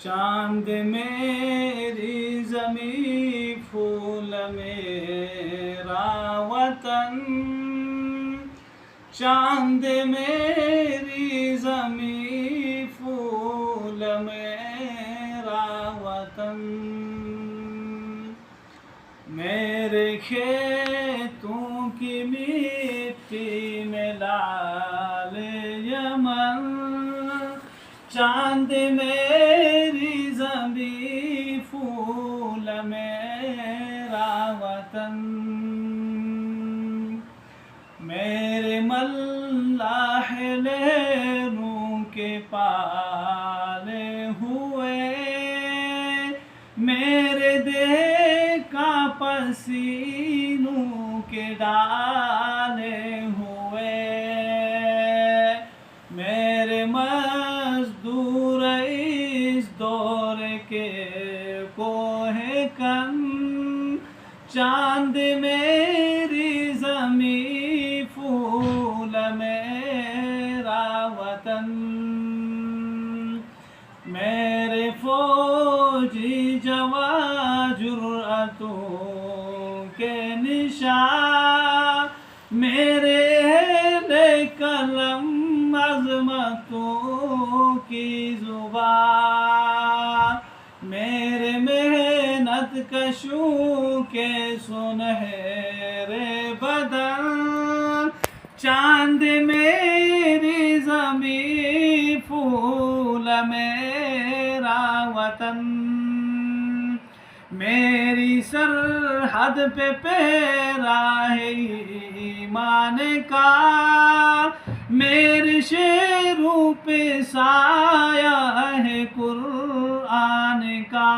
चांद मेरी ज़मीं फूल मेरा वतन, चांद मेरी ज़मीं फूल मेरा वतन। मेरे खेतों की मिट्टी में लाल यमन, चांद मेरी ज़मीं फूल मेरा वतन। मेरे मल्लाह लहरों के पाले हुए, मेरे देह का पसीनों के डाले हुए, मेरे मजदूर इस दौर के कोहे कन, चांद मेरी ज़मीं फूल मेरा वतन। मेरे फौजी जवान जुर्अतों के निशान, मेरे अहले कलम अज़मतों की ज़ुबान, मेरे मेहनत कशों के सुनहरे बदन, चांद मेरी ज़मीं फूल मेरा वतन। मेरी सरहद पे पहरा है ईमान का, मेरे शेरों पे साया है कुरान का,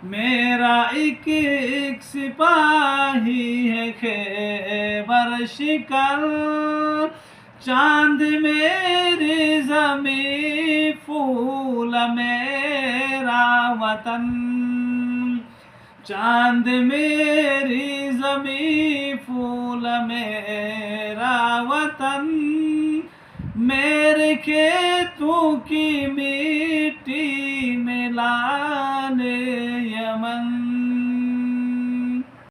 मेरा एक एक सिपाही है खैबर शिकर, चांद मेरी ज़मीं फूल मेरा वतन। चांद मेरी ज़मीं फूल मेरा वतन, मेरे खेतों की मिट्टी में लाल यमन।